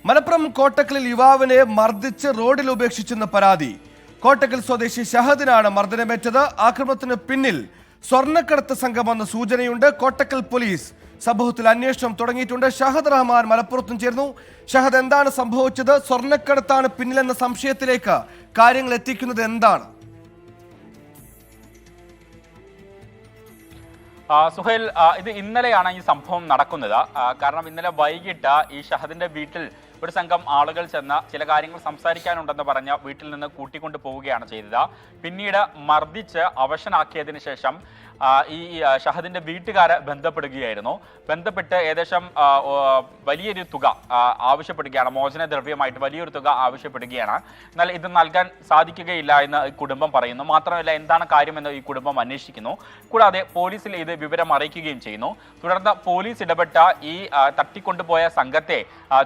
മലപ്പുറം കോട്ടക്കലിൽ യുവാവിനെ മർദ്ദിച്ച് റോഡിൽ ഉപേക്ഷിച്ചെന്ന് പരാതി. കോട്ടക്കൽ സ്വദേശി ഷഹദിനാണ് മർദ്ദനമേറ്റത്. ആക്രമണത്തിന് പിന്നിൽ സ്വർണ്ണക്കടത്ത് സംഘമെന്ന സൂചനയുണ്ട്. കോട്ടക്കൽ പോലീസ് സംഭവത്തിൽ അന്വേഷണം തുടങ്ങിയിട്ടുണ്ട്. ഷഹദ് റഹ്മാൻ മലപ്പുറത്തും ചേർന്നു. ഷഹദ്, എന്താണ് സംഭവിച്ചത്? സ്വർണ്ണക്കടത്താണ് പിന്നിലെന്ന സംശയത്തിലേക്ക് കാര്യങ്ങൾ എത്തിക്കുന്നത് എന്താണ്? സുഹൈൽ, ഇത് ഇന്നലെയാണ് ഈ സംഭവം നടക്കുന്നത്. കാരണം ഇന്നലെ വൈകിട്ട് ഈ ഷഹദിന്റെ വീട്ടിൽ ഒരു സംഘം ആളുകൾ ചെന്ന് ചില കാര്യങ്ങൾ സംസാരിക്കാനുണ്ടെന്ന് പറഞ്ഞ് വീട്ടിൽ നിന്ന് കൂട്ടിക്കൊണ്ടു പോവുകയാണ് ചെയ്തത്. പിന്നീട് മർദ്ദിച്ച് അവശനാക്കിയതിനു ശേഷം ഈ ഷഹദിന്റെ വീട്ടുകാരെ ബന്ധപ്പെടുകയായിരുന്നു. ബന്ധപ്പെട്ട് ഏകദേശം വലിയൊരു തുക ആവശ്യപ്പെടുകയാണ്, മോചനദ്രവ്യമായിട്ട് വലിയൊരു തുക ആവശ്യപ്പെടുകയാണ്. എന്നാൽ ഇത് നൽകാൻ സാധിക്കുകയില്ല എന്ന് ഈ കുടുംബം പറയുന്നു. മാത്രമല്ല, എന്താണ് കാര്യമെന്ന് ഈ കുടുംബം അന്വേഷിക്കുന്നു. കൂടാതെ പോലീസിൽ ഇത് വിവരം അറിയിക്കുകയും ചെയ്യുന്നു. തുടർന്ന് പോലീസ് ഇടപെട്ട ഈ തട്ടിക്കൊണ്ടുപോയ സംഘത്തെ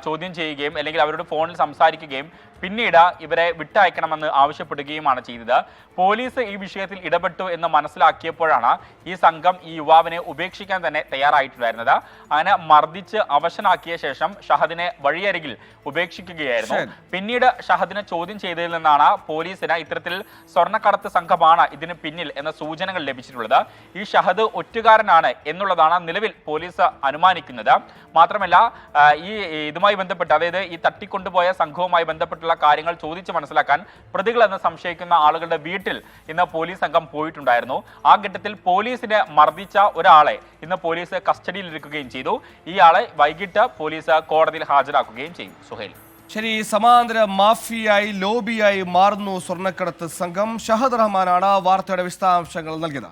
ചോദ്യം ചെയ്യുകയും അല്ലെങ്കിൽ അവരോട് ഫോണിൽ സംസാരിക്കുകയും പിന്നീട് ഇവരെ വിട്ടയക്കണമെന്ന് ആവശ്യപ്പെടുകയുമാണ് ചെയ്തത്. പോലീസ് ഈ വിഷയത്തിൽ ഇടപെട്ടു എന്ന് മനസ്സിലാക്കിയപ്പോഴാണ് ഈ സംഘം ഈ യുവാവിനെ ഉപേക്ഷിക്കാൻ തന്നെ തയ്യാറായിട്ടുണ്ടായിരുന്നത്. അങ്ങനെ മർദ്ദിച്ച് അവശനാക്കിയ ശേഷം ഷഹദിനെ വഴിയരികിൽ ഉപേക്ഷിക്കുകയായിരുന്നു. പിന്നീട് ഷഹദിനെ ചോദ്യം ചെയ്തതിൽ നിന്നാണ് പോലീസിന് ഇത്തരത്തിൽ സ്വർണ്ണക്കടത്ത് സംഘമാണ് ഇതിന് പിന്നിൽ എന്ന സൂചനകൾ ലഭിച്ചിട്ടുള്ളത്. ഈ ഷഹദ് ഒറ്റുകാരനാണ് എന്നുള്ളതാണ് നിലവിൽ പോലീസ് അനുമാനിക്കുന്നത്. മാത്രമല്ല, ഇതുമായി ബന്ധപ്പെട്ട്, അതായത് ഈ തട്ടിക്കൊണ്ടുപോയ സംഘവുമായി ബന്ധപ്പെട്ടുള്ള കാര്യങ്ങൾ ചോദിച്ച് മനസ്സിലാക്കാൻ പ്രതികളെന്ന് സംശയിക്കുന്ന ആളുകളുടെ വീട്ടിൽ ഇന്ന് പോലീസ് സംഘം പോയിട്ടുണ്ടായിരുന്നു. ആ ഘട്ടത്തിൽ പോലീസിനെ മർദ്ദിച്ച ഒരാളെ ഇന്ന് പോലീസ് കസ്റ്റഡിയിൽ എടുക്കുകയും ചെയ്തു. ഇയാളെ വൈകിട്ട് പോലീസ് കോടതിയിൽ ഹാജരാക്കുകയും ചെയ്യും. സുഹൈൽ, ശരി, സമാന്തര മാഫിയായി ലോബിയായി മാറുന്നു സ്വർണ്ണക്കടത്ത് സംഘം. ഷഹദ് റഹ്മാനാണ് വാർത്തയുടെ വിശദാംശങ്ങൾ നൽകിയത്.